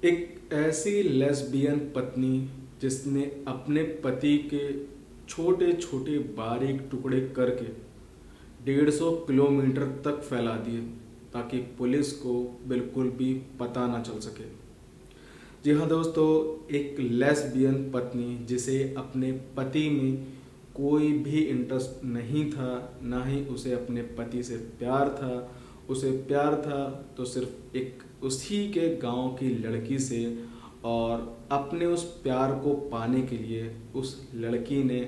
एक ऐसी लेस्बियन पत्नी जिसने अपने पति के छोटे छोटे बारीक टुकड़े करके 150 किलोमीटर तक फैला दिए ताकि पुलिस को बिल्कुल भी पता ना चल सके। जी हाँ दोस्तों, एक लेस्बियन पत्नी जिसे अपने पति में कोई भी इंटरेस्ट नहीं था, ना ही उसे अपने पति से प्यार था। उसे प्यार था तो सिर्फ एक उसी के गांव की लड़की से, और अपने उस प्यार को पाने के लिए उस लड़की ने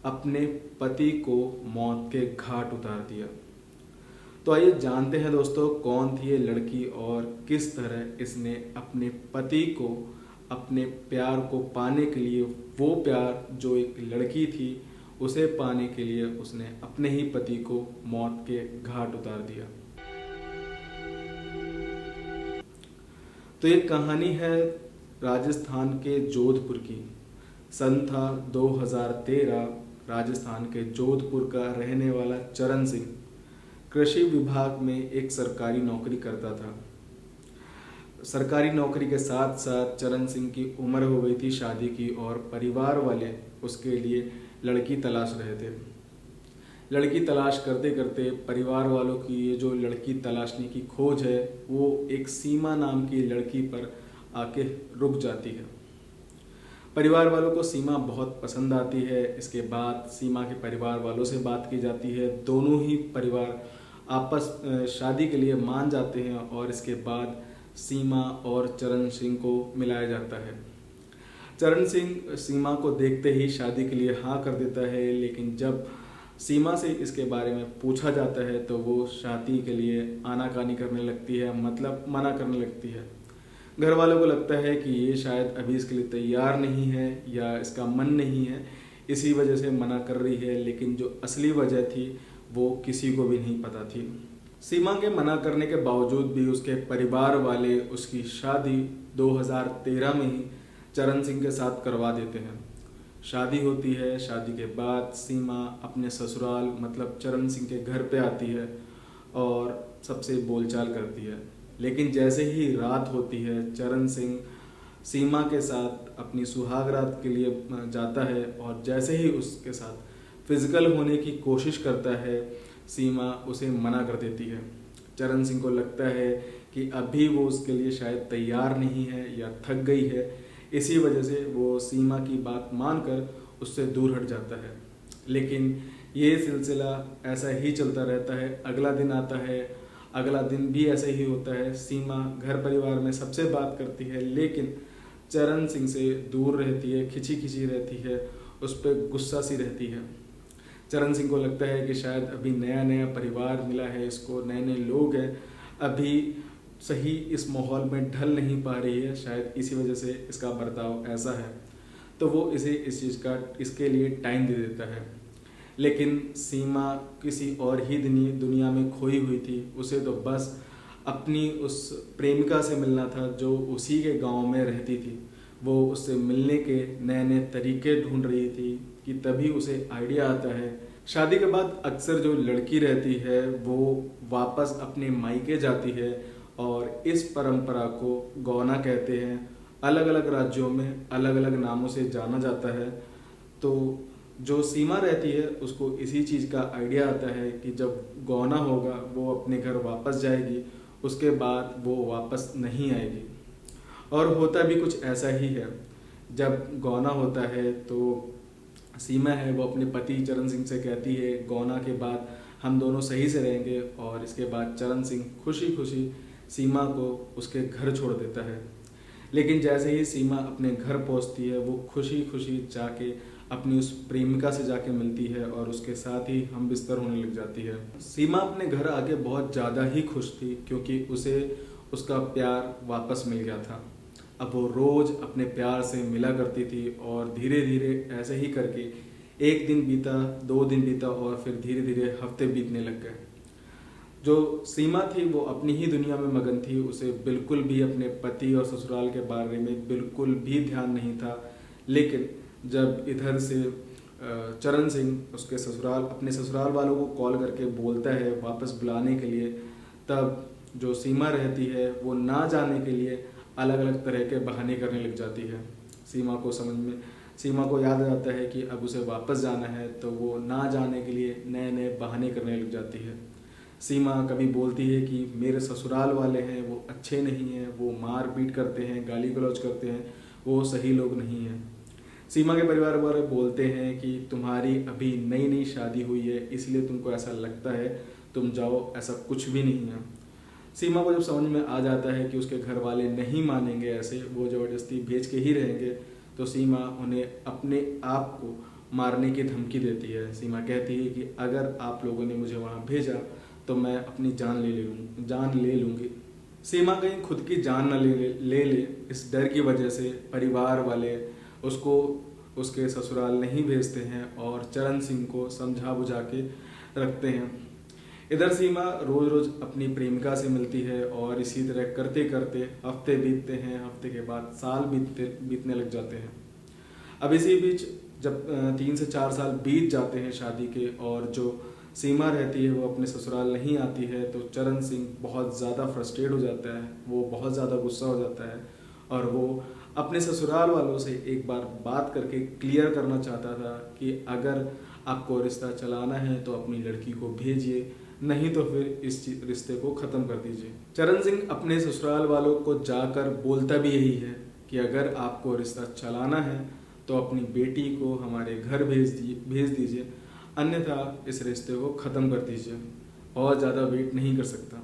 अपने पति को मौत के घाट उतार दिया। तो आइए जानते हैं दोस्तों, कौन थी ये लड़की और किस तरह इसने अपने पति को अपने प्यार को पाने के लिए, वो प्यार जो एक लड़की थी उसे पाने के लिए उसने अपने ही पति को मौत के घाट उतार दिया। तो ये कहानी है राजस्थान के जोधपुर की। सन था 2013। राजस्थान के जोधपुर का रहने वाला चरण सिंह कृषि विभाग में एक सरकारी नौकरी करता था। सरकारी नौकरी के साथ साथ चरण सिंह की उम्र हो गई थी शादी की, और परिवार वाले उसके लिए लड़की तलाश रहे थे। लड़की तलाश करते करते परिवार वालों की ये जो लड़की तलाशने की खोज है वो एक सीमा नाम की लड़की पर आके रुक जाती है। परिवार वालों को सीमा बहुत पसंद आती है। इसके बाद सीमा के परिवार वालों से बात की जाती है। दोनों ही परिवार आपस शादी के लिए मान जाते हैं, और इसके बाद सीमा और चरण सिंह को मिलाया जाता है। चरण सिंह सीमा को देखते ही शादी के लिए हाँ कर देता है, लेकिन जब सीमा से इसके बारे में पूछा जाता है तो वो शादी के लिए आनाकानी करने लगती है, मतलब मना करने लगती है। घर वालों को लगता है कि ये शायद अभी इसके लिए तैयार नहीं है या इसका मन नहीं है, इसी वजह से मना कर रही है। लेकिन जो असली वजह थी वो किसी को भी नहीं पता थी। सीमा के मना करने के बावजूद भी उसके परिवार वाले उसकी शादी 2013 में ही चरण सिंह के साथ करवा देते हैं। शादी होती है। शादी के बाद सीमा अपने ससुराल मतलब चरण सिंह के घर पे आती है और सबसे बोलचाल करती है। लेकिन जैसे ही रात होती है, चरण सिंह सीमा के साथ अपनी सुहाग रात के लिए जाता है, और जैसे ही उसके साथ फिजिकल होने की कोशिश करता है, सीमा उसे मना कर देती है। चरण सिंह को लगता है कि अभी वो उसके लिए शायद तैयार नहीं है या थक गई है, इसी वजह से वो सीमा की बात मानकर उससे दूर हट जाता है। लेकिन ये सिलसिला ऐसा ही चलता रहता है। अगला दिन आता है, अगला दिन भी ऐसे ही होता है। सीमा घर परिवार में सबसे बात करती है, लेकिन चरण सिंह से दूर रहती है, खिंची खिंची रहती है, उस पर गुस्सा सी रहती है। चरण सिंह को लगता है कि शायद अभी नया नया परिवार मिला है इसको, नए नए लोग हैं, अभी सही इस माहौल में ढल नहीं पा रही है, शायद इसी वजह से इसका बर्ताव ऐसा है। तो वो इसे इस चीज़ का इसके लिए टाइम दे देता है। लेकिन सीमा किसी और ही दुनिया में खोई हुई थी। उसे तो बस अपनी उस प्रेमिका से मिलना था जो उसी के गांव में रहती थी। वो उससे मिलने के नए नए तरीके ढूंढ रही थी कि तभी उसे आइडिया आता है। शादी के बाद अक्सर जो लड़की रहती है वो वापस अपने मायके जाती है, और इस परंपरा को गौना कहते हैं। अलग अलग राज्यों में अलग अलग नामों से जाना जाता है। तो जो सीमा रहती है उसको इसी चीज़ का आइडिया आता है कि जब गौना होगा वो अपने घर वापस जाएगी, उसके बाद वो वापस नहीं आएगी। और होता भी कुछ ऐसा ही है। जब गौना होता है तो सीमा है वो अपने पति चरण सिंह से कहती है गौना के बाद हम दोनों सही से रहेंगे, और इसके बाद चरण सिंह खुशी खुशी सीमा को उसके घर छोड़ देता है। लेकिन जैसे ही सीमा अपने घर पहुंचती है वो खुशी खुशी जाके अपनी उस प्रेमिका से जाके मिलती है और उसके साथ ही हम बिस्तर होने लग जाती है। सीमा अपने घर आके बहुत ज़्यादा ही खुश थी क्योंकि उसे उसका प्यार वापस मिल गया था। अब वो रोज़ अपने प्यार से मिला करती थी, और धीरे धीरे ऐसे ही करके एक दिन बीता, 2 दिन बीता, और फिर धीरे धीरे हफ्ते बीतने लग गए। जो सीमा थी वो अपनी ही दुनिया में मगन थी। उसे बिल्कुल भी अपने पति और ससुराल के बारे में बिल्कुल भी ध्यान नहीं था। लेकिन जब इधर से चरण सिंह उसके अपने ससुराल वालों को कॉल करके बोलता है वापस बुलाने के लिए, तब जो सीमा रहती है वो ना जाने के लिए अलग अलग तरह के बहाने करने लग जाती है। सीमा को याद आ जाता है कि अब उसे वापस जाना है, तो वो ना जाने के लिए नए नए बहाने करने लग जाती है। सीमा कभी बोलती है कि मेरे ससुराल वाले हैं वो अच्छे नहीं हैं, वो मार पीट करते हैं, गाली गलौज करते हैं, वो सही लोग नहीं हैं। सीमा के परिवार वाले बोलते हैं कि तुम्हारी अभी नई नई शादी हुई है, इसलिए तुमको ऐसा लगता है, तुम जाओ, ऐसा कुछ भी नहीं है। सीमा को जब समझ में आ जाता है कि उसके घर वाले नहीं मानेंगे, ऐसे वो ज़बरदस्ती भेज के ही रहेंगे, तो सीमा उन्हें अपने आप को मारने की धमकी देती है। सीमा कहती है कि अगर आप लोगों ने मुझे वहाँ भेजा तो मैं अपनी जान ले लूँगी। सीमा कहीं खुद की जान न ले ले इस डर की वजह से परिवार वाले उसको उसके ससुराल नहीं भेजते हैं और चरण सिंह को समझा बुझा के रखते हैं। इधर सीमा रोज रोज अपनी प्रेमिका से मिलती है और इसी तरह करते करते हफ्ते बीतते हैं, हफ्ते के बाद साल बीतने लग जाते हैं। अब इसी बीच जब 3 से 4 साल बीत जाते हैं शादी के और जो सीमा रहती है वो अपने ससुराल नहीं आती है, तो चरण सिंह बहुत ज़्यादा फ्रस्ट्रेट हो जाता है, वो बहुत ज़्यादा गुस्सा हो जाता है और वो अपने ससुराल वालों से एक बार बात करके क्लियर करना चाहता था कि अगर आपको रिश्ता चलाना है तो अपनी लड़की को भेजिए, नहीं तो फिर इस रिश्ते को ख़त्म कर दीजिए। चरण सिंह अपने ससुराल वालों को जाकर बोलता भी यही है कि अगर आपको रिश्ता चलाना है तो अपनी बेटी को हमारे घर भेज दीजिए, अन्यथा इस रिश्ते को ख़त्म कर दीजिए, और ज़्यादा वेट नहीं कर सकता।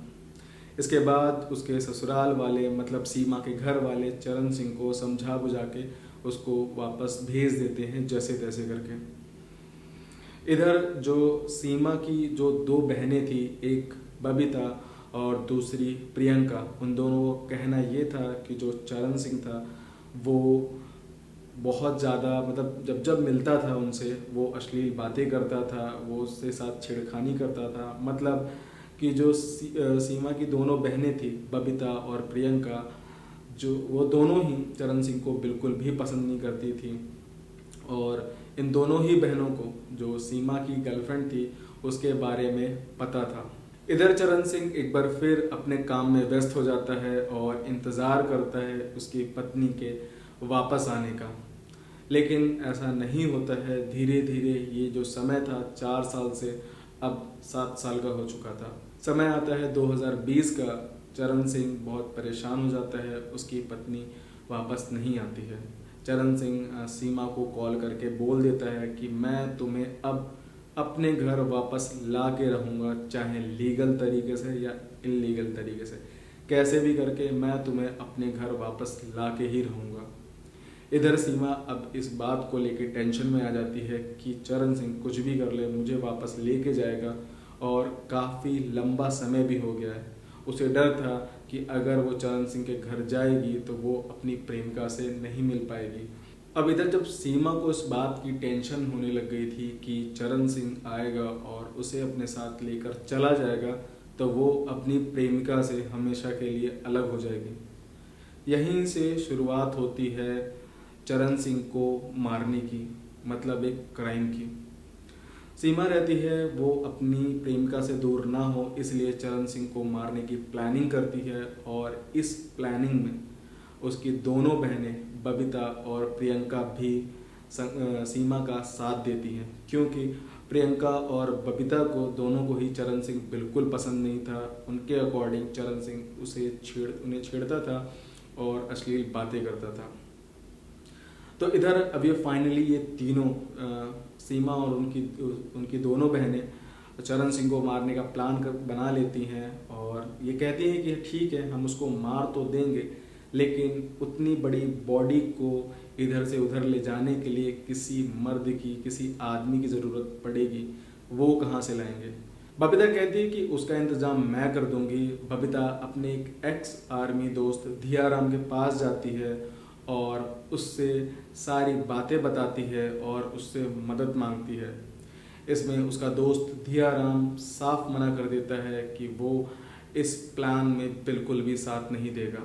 इसके बाद उसके ससुराल वाले मतलब सीमा के घर वाले चरण सिंह को समझा बुझा के उसको वापस भेज देते हैं जैसे तैसे करके। इधर जो सीमा की जो 2 बहनें थी, एक बबीता और दूसरी प्रियंका, उन दोनों का कहना ये था कि जो चरण सिंह था वो बहुत ज़्यादा मतलब जब जब मिलता था उनसे वो अश्लील बातें करता था, वो उसके साथ छेड़खानी करता था। मतलब कि जो सीमा की दोनों बहनें थी बबीता और प्रियंका, जो वो दोनों ही चरण सिंह को बिल्कुल भी पसंद नहीं करती थी और इन दोनों ही बहनों को जो सीमा की गर्लफ्रेंड थी उसके बारे में पता था। इधर चरण सिंह एक बार फिर अपने काम में व्यस्त हो जाता है और इंतज़ार करता है उसकी पत्नी के वापस आने का, लेकिन ऐसा नहीं होता है। धीरे धीरे ये जो समय था 4 साल से अब 7 साल का हो चुका था। समय आता है 2020 का। चरण सिंह बहुत परेशान हो जाता है, उसकी पत्नी वापस नहीं आती है। चरण सिंह सीमा को कॉल करके बोल देता है कि मैं तुम्हें अब अपने घर वापस ला के रहूँगा, चाहे लीगल तरीके से या इलीगल तरीके से, कैसे भी करके मैं तुम्हें अपने घर वापस ला के ही रहूँगा। इधर सीमा अब इस बात को लेके टेंशन में आ जाती है कि चरण सिंह कुछ भी कर ले मुझे वापस लेके जाएगा, और काफ़ी लंबा समय भी हो गया है। उसे डर था कि अगर वो चरण सिंह के घर जाएगी तो वो अपनी प्रेमिका से नहीं मिल पाएगी। अब इधर जब सीमा को इस बात की टेंशन होने लग गई थी कि चरण सिंह आएगा और उसे अपने साथ लेकर चला जाएगा, तो वो अपनी प्रेमिका से हमेशा के लिए अलग हो जाएगी। यहीं से शुरुआत होती है चरण सिंह को मारने की, मतलब एक क्राइम की। सीमा रहती है वो अपनी प्रेमिका से दूर ना हो, इसलिए चरण सिंह को मारने की प्लानिंग करती है और इस प्लानिंग में उसकी दोनों बहनें बबीता और प्रियंका भी सीमा का साथ देती हैं, क्योंकि प्रियंका और बबीता को दोनों को ही चरण सिंह बिल्कुल पसंद नहीं था। उनके अकॉर्डिंग चरण सिंह उन्हें छेड़ता था और अश्लील बातें करता था। तो इधर अब ये फाइनली ये तीनों सीमा और उनकी दोनों बहनें चरण सिंह को मारने का प्लान बना लेती हैं और ये कहती हैं कि ठीक है हम उसको मार तो देंगे, लेकिन उतनी बड़ी बॉडी को इधर से उधर ले जाने के लिए किसी मर्द की, किसी आदमी की ज़रूरत पड़ेगी, वो कहाँ से लाएंगे। बबीता कहती है कि उसका इंतज़ाम मैं कर दूंगी। बबीता अपने एक एक्स आर्मी दोस्त धियाराम के पास जाती है और उससे सारी बातें बताती है और उससे मदद मांगती है। इसमें उसका दोस्त धियाराम साफ मना कर देता है कि वो इस प्लान में बिल्कुल भी साथ नहीं देगा।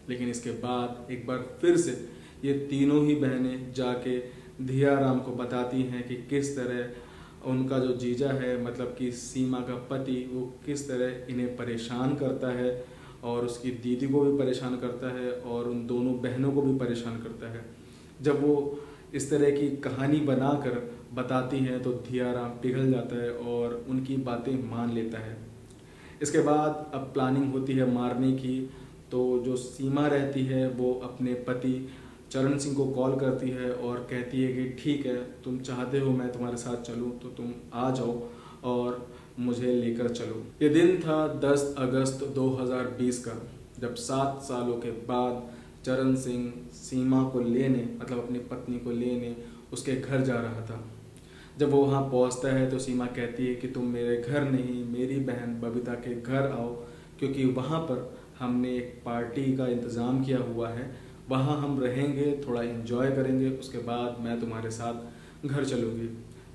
लेकिन इसके बाद एक बार फिर से ये तीनों ही बहनें जाके धियाराम को बताती हैं कि किस तरह उनका जो जीजा है, मतलब कि सीमा का पति, वो किस तरह इन्हें परेशान करता है और उसकी दीदी को भी परेशान करता है और उन दोनों बहनों को भी परेशान करता है। जब वो इस तरह की कहानी बनाकर बताती हैं तो दियाराम पिघल जाता है और उनकी बातें मान लेता है। इसके बाद अब प्लानिंग होती है मारने की। तो जो सीमा रहती है वो अपने पति चरण सिंह को कॉल करती है और कहती है कि ठीक है, तुम चाहते हो मैं तुम्हारे साथ चलूं तो तुम आ जाओ और मुझे लेकर चलो। ये दिन था 10 अगस्त 2020 का, जब 7 सालों के बाद चरण सिंह सीमा को लेने, मतलब अपनी पत्नी को लेने उसके घर जा रहा था। जब वो वहाँ पहुँचता है तो सीमा कहती है कि तुम मेरे घर नहीं, मेरी बहन बबीता के घर आओ, क्योंकि वहाँ पर हमने एक पार्टी का इंतज़ाम किया हुआ है, वहाँ हम रहेंगे, थोड़ा एंजॉय करेंगे, उसके बाद मैं तुम्हारे साथ घर चलूँगी।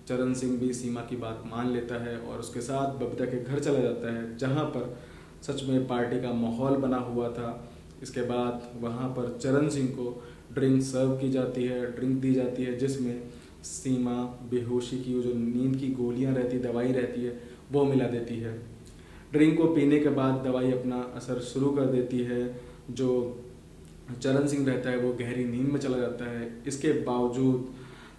चरण सिंह भी सीमा की बात मान लेता है और उसके साथ बबीता के घर चला जाता है, जहाँ पर सच में पार्टी का माहौल बना हुआ था। इसके बाद वहाँ पर चरण सिंह को ड्रिंक सर्व की जाती है, ड्रिंक दी जाती है, जिसमें सीमा बेहोशी की जो नींद की गोलियां रहती, दवाई रहती है, वो मिला देती है। ड्रिंक को पीने के बाद दवाई अपना असर शुरू कर देती है। जो चरण सिंह रहता है वो गहरी नींद में चला जाता है। इसके बावजूद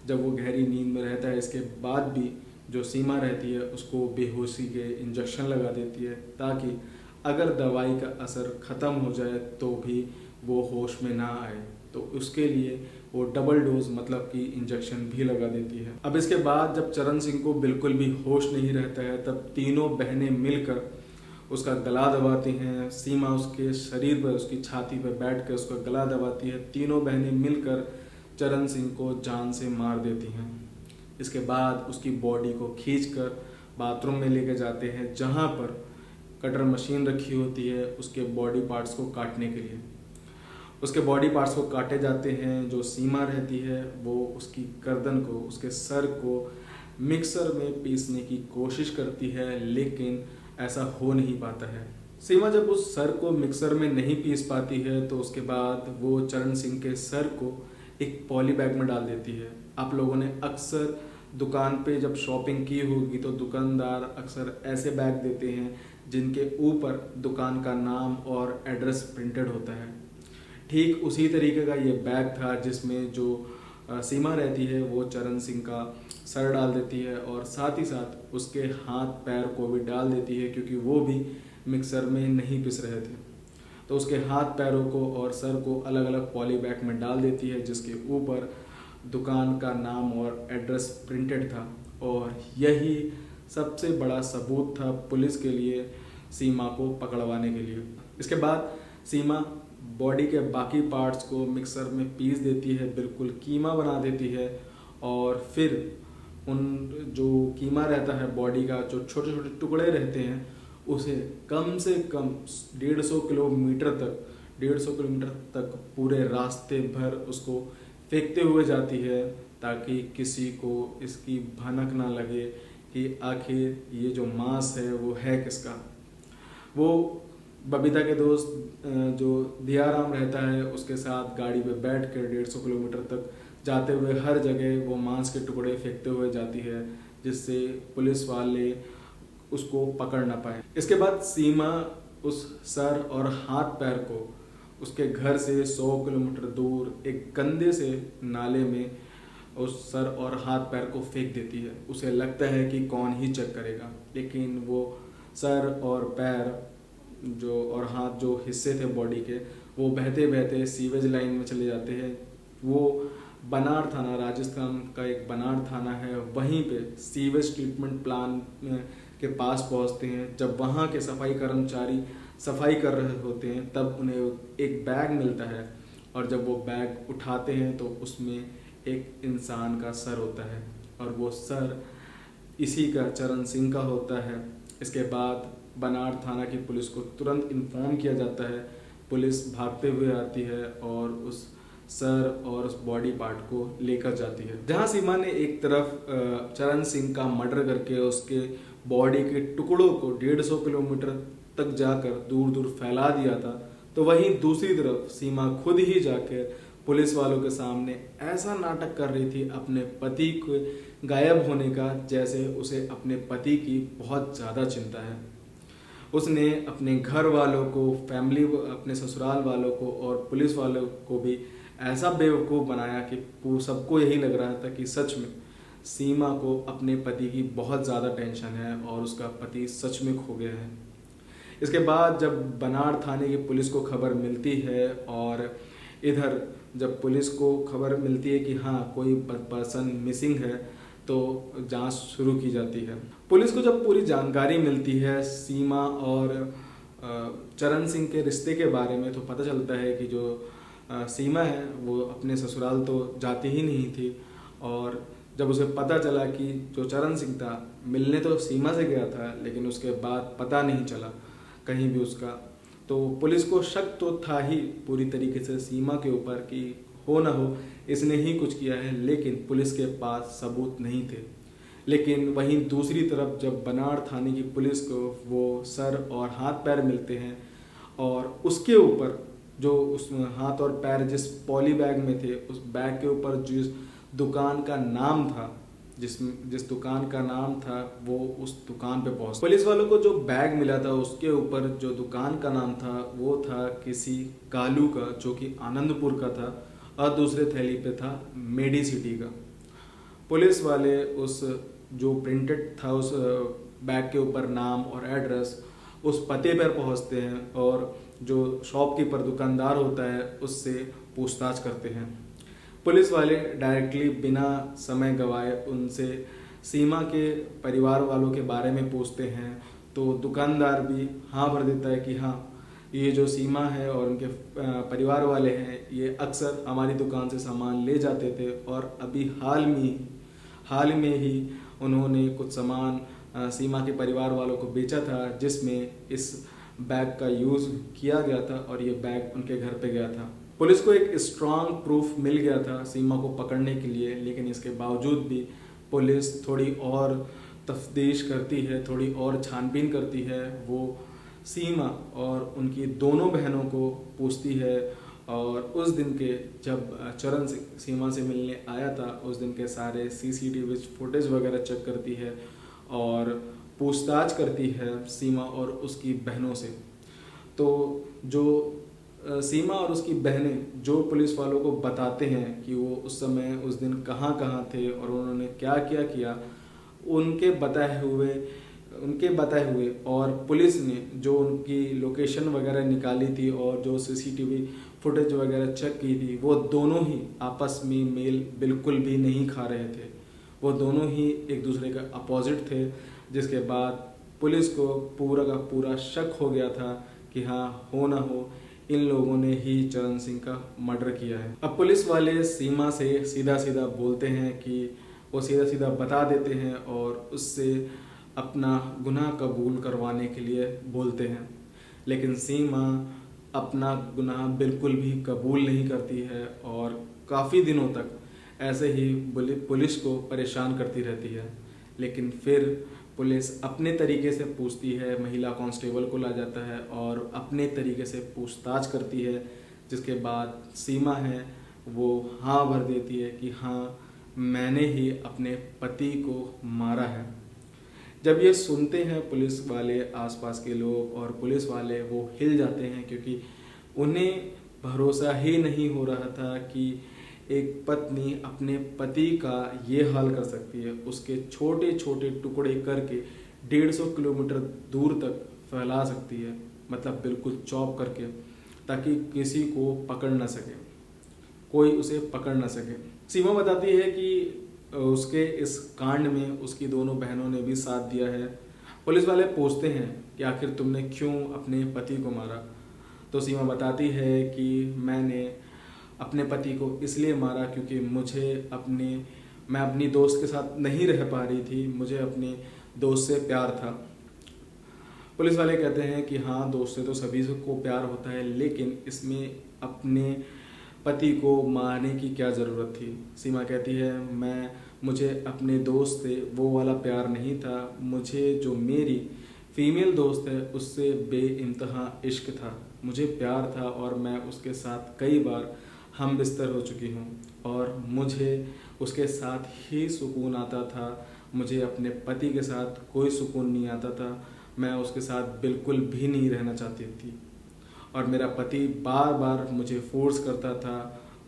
जब वो गहरी नींद में रहता है, इसके बाद भी जो सीमा रहती है उसको बेहोशी के इंजेक्शन लगा देती है, ताकि अगर दवाई का असर ख़त्म हो जाए तो भी वो होश में ना आए। तो उसके लिए वो डबल डोज मतलब कि इंजेक्शन भी लगा देती है। अब इसके बाद जब चरण सिंह को बिल्कुल भी होश नहीं रहता है, तब तीनों बहनें मिलकर उसका गला दबाती हैं। सीमा उसके शरीर पर, उसकी छाती पर बैठ कर उसका गला दबाती है। तीनों बहनें मिलकर चरण सिंह को जान से मार देती हैं। इसके बाद उसकी बॉडी को खींचकर बाथरूम में लेके जाते हैं, जहाँ पर कटर मशीन रखी होती है उसके बॉडी पार्ट्स को काटने के लिए। उसके बॉडी पार्ट्स को काटे जाते हैं। जो सीमा रहती है वो उसकी गर्दन को, उसके सर को मिक्सर में पीसने की कोशिश करती है, लेकिन ऐसा हो नहीं पाता है। सीमा जब उस सर को मिक्सर में नहीं पीस पाती है तो उसके बाद वो चरण सिंह के सर को एक पॉली बैग में डाल देती है। आप लोगों ने अक्सर दुकान पे जब शॉपिंग की होगी तो दुकानदार अक्सर ऐसे बैग देते हैं जिनके ऊपर दुकान का नाम और एड्रेस प्रिंटेड होता है। ठीक उसी तरीके का ये बैग था जिसमें जो सीमा रहती है वो चरण सिंह का सर डाल देती है और साथ ही साथ उसके हाथ पैर को भी डाल देती है, क्योंकि वो भी मिक्सर में नहीं पिस रहे थे। तो उसके हाथ पैरों को और सर को अलग अलग पॉली बैग में डाल देती है, जिसके ऊपर दुकान का नाम और एड्रेस प्रिंटेड था। और यही सबसे बड़ा सबूत था पुलिस के लिए सीमा को पकड़वाने के लिए। इसके बाद सीमा बॉडी के बाकी पार्ट्स को मिक्सर में पीस देती है, बिल्कुल कीमा बना देती है। और फिर उन जो कीमा रहता है बॉडी का, जो छोटे छोटे टुकड़े रहते हैं, उसे कम से कम 150 किलोमीटर तक पूरे रास्ते भर उसको फेंकते हुए जाती है, ताकि किसी को इसकी भनक ना लगे कि आखिर ये जो मांस है वो है किसका। वो बबीता के दोस्त जो दियाराम रहता है उसके साथ गाड़ी पे बैठ कर 150 किलोमीटर तक जाते हुए हर जगह वो मांस के टुकड़े फेंकते हुए जाती है, जिससे पुलिस वाले उसको पकड़ ना पाए। इसके बाद सीमा उस सर और हाथ पैर को उसके घर से 100 किलोमीटर दूर एक गंदे से नाले में उस सर और हाथ पैर को फेंक देती है। उसे लगता है कि कौन ही चेक करेगा, लेकिन वो सर और पैर जो और हाथ जो हिस्से थे बॉडी के, वो बहते बहते सीवेज लाइन में चले जाते हैं। वो बनार थाना, राजस्थान का एक बनार थाना है, वहीं पे सीवेज ट्रीटमेंट प्लान के पास पहुंचते हैं। जब वहाँ के सफाई कर्मचारी सफाई कर रहे होते हैं तब उन्हें एक बैग मिलता है, और जब वो बैग उठाते हैं तो उसमें एक इंसान का सर होता है, और वो सर इसी का, चरण सिंह का होता है। इसके बाद बनार थाना की पुलिस को तुरंत इन्फॉर्म किया जाता है। पुलिस भागते हुए आती है और उस सर और उस बॉडी पार्ट को लेकर जाती है। जहां सीमा ने एक तरफ चरण सिंह का मर्डर करके उसके बॉडी के टुकड़ों को 150 किलोमीटर तक जाकर दूर दूर फैला दिया था, तो वहीं दूसरी तरफ सीमा खुद ही जाकर पुलिस वालों के सामने ऐसा नाटक कर रही थी अपने पति के गायब होने का, जैसे उसे अपने पति की बहुत ज़्यादा चिंता है। उसने अपने घर वालों को, फैमिली, अपने ससुराल वालों को और पुलिस वालों को भी ऐसा बेवकूफ़ बनाया कि सबको यही लग रहा था कि सच में सीमा को अपने पति की बहुत ज़्यादा टेंशन है और उसका पति सच में खो गया है। इसके बाद जब बनाड़ थाने की पुलिस को खबर मिलती है और इधर जब पुलिस को खबर मिलती है कि हाँ कोई पर्सन मिसिंग है, तो जांच शुरू की जाती है। पुलिस को जब पूरी जानकारी मिलती है सीमा और चरण सिंह के रिश्ते के बारे में, तो पता चलता है कि जो सीमा है वो अपने ससुराल तो जाती ही नहीं थी, और जब उसे पता चला कि जो चरण सिंह था मिलने तो सीमा से गया था, लेकिन उसके बाद पता नहीं चला कहीं भी उसका, तो पुलिस को शक तो था ही पूरी तरीके से सीमा के ऊपर कि हो ना हो इसने ही कुछ किया है, लेकिन पुलिस के पास सबूत नहीं थे। लेकिन वहीं दूसरी तरफ जब बनाड़ थाने की पुलिस को वो सर और हाथ पैर मिलते हैं और उसके ऊपर जो उस हाथ और पैर जिस पॉली बैग में थे, उस बैग के ऊपर जिस दुकान का नाम था, जिस दुकान का नाम था, वो उस दुकान पे पहुंच। पुलिस वालों को जो बैग मिला था उसके ऊपर जो दुकान का नाम था वो था किसी कालू का, जो कि आनंदपुर का था, और दूसरे थैली पे था मेडी सिटी का। पुलिस वाले उस जो प्रिंटेड था उस बैग के ऊपर नाम और एड्रेस, उस पते पर पहुंचते हैं और जो शॉपकीपर दुकानदार होता है उससे पूछताछ करते हैं। पुलिस वाले डायरेक्टली बिना समय गवाए उनसे सीमा के परिवार वालों के बारे में पूछते हैं, तो दुकानदार भी हाँ भर देता है कि हाँ ये जो सीमा है और उनके परिवार वाले हैं ये अक्सर हमारी दुकान से सामान ले जाते थे, और अभी हाल में ही उन्होंने कुछ सामान सीमा के परिवार वालों को बेचा था जिसमें इस बैग का यूज़ किया गया था और ये बैग उनके घर पे गया था। पुलिस को एक स्ट्रांग प्रूफ मिल गया था सीमा को पकड़ने के लिए, लेकिन इसके बावजूद भी पुलिस थोड़ी और तफ्तीश करती है, थोड़ी और छानबीन करती है। वो सीमा और उनकी दोनों बहनों को पूछती है, और उस दिन के जब चरण सीमा से मिलने आया था उस दिन के सारे सीसीटीवी फुटेज वगैरह चेक करती है और पूछताछ करती है सीमा और उसकी बहनों से। तो जो सीमा और उसकी बहनें जो पुलिस वालों को बताते हैं कि वो उस समय उस दिन कहाँ थे और उन्होंने क्या क्या किया, उनके बताए हुए और पुलिस ने जो उनकी लोकेशन वगैरह निकाली थी और जो सीसीटीवी फुटेज वगैरह चेक की थी, वो दोनों ही आपस में मेल बिल्कुल भी नहीं खा रहे थे। वो दोनों ही एक दूसरे का अपोजिट थे, जिसके बाद पुलिस को पूरा का पूरा शक हो गया था कि हाँ हो ना हो इन लोगों ने ही चरण सिंह का मर्डर किया है। अब पुलिस वाले सीमा से सीधा सीधा बोलते हैं कि वो सीधा सीधा बता देते हैं और उससे अपना गुनाह कबूल करवाने के लिए बोलते हैं, लेकिन सीमा अपना गुनाह बिल्कुल भी कबूल नहीं करती है और काफ़ी दिनों तक ऐसे ही पुलिस को परेशान करती रहती है। लेकिन फिर पुलिस अपने तरीके से पूछती है, महिला कांस्टेबल को ला जाता है और अपने तरीके से पूछताछ करती है, जिसके बाद सीमा है वो हाँ भर देती है कि हाँ मैंने ही अपने पति को मारा है। जब ये सुनते हैं पुलिस वाले, आसपास के लोग और पुलिस वाले वो हिल जाते हैं, क्योंकि उन्हें भरोसा ही नहीं हो रहा था कि एक पत्नी अपने पति का ये हाल कर सकती है, उसके छोटे छोटे टुकड़े करके 150 किलोमीटर दूर तक फैला सकती है, मतलब बिल्कुल चॉप करके, ताकि किसी को पकड़ ना सके, कोई उसे पकड़ ना सके। सीमा बताती है कि उसके इस कांड में उसकी दोनों बहनों ने भी साथ दिया है। पुलिस वाले पूछते हैं कि आखिर तुमने क्यों अपने पति को मारा, तो सीमा बताती है कि मैंने अपने पति को इसलिए मारा क्योंकि मैं अपनी दोस्त के साथ नहीं रह पा रही थी, मुझे अपने दोस्त से प्यार था। पुलिस वाले कहते हैं कि हाँ दोस्त से तो सभी को प्यार होता है, लेकिन इसमें अपने पति को मारने की क्या ज़रूरत थी। सीमा कहती है मुझे अपने दोस्त से वो वाला प्यार नहीं था, मुझे जो मेरी फीमेल दोस्त है उससे बेइंतहा इश्क था, मुझे प्यार था और मैं उसके साथ कई बार हम बिस्तर हो चुकी हूँ और मुझे उसके साथ ही सुकून आता था, मुझे अपने पति के साथ कोई सुकून नहीं आता था। मैं उसके साथ बिल्कुल भी नहीं रहना चाहती थी। और मेरा पति बार बार मुझे फोर्स करता था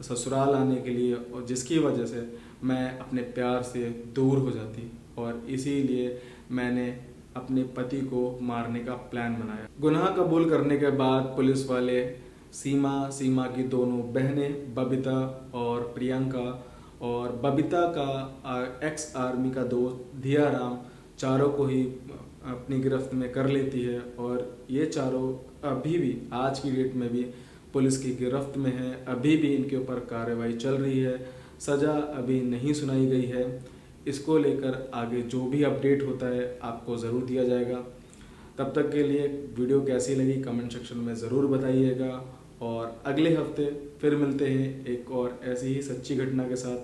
ससुराल आने के लिए, और जिसकी वजह से मैं अपने प्यार से दूर हो जाती, और इसीलिए मैंने अपने पति को मारने का प्लान बनाया। गुनाह कबूल करने के बाद पुलिस वाले सीमा की दोनों बहनें बबीता और प्रियंका और बबीता का एक्स आर्मी का दोस्त धियाराम, चारों को ही अपनी गिरफ्त में कर लेती है। और ये चारों अभी भी आज की डेट में भी पुलिस की गिरफ्त में है। अभी भी इनके ऊपर कार्रवाई चल रही है, सज़ा अभी नहीं सुनाई गई है। इसको लेकर आगे जो भी अपडेट होता है आपको ज़रूर दिया जाएगा। तब तक के लिए वीडियो कैसी लगी कमेंट सेक्शन में ज़रूर बताइएगा, और अगले हफ्ते फिर मिलते हैं एक और ऐसी ही सच्ची घटना के साथ।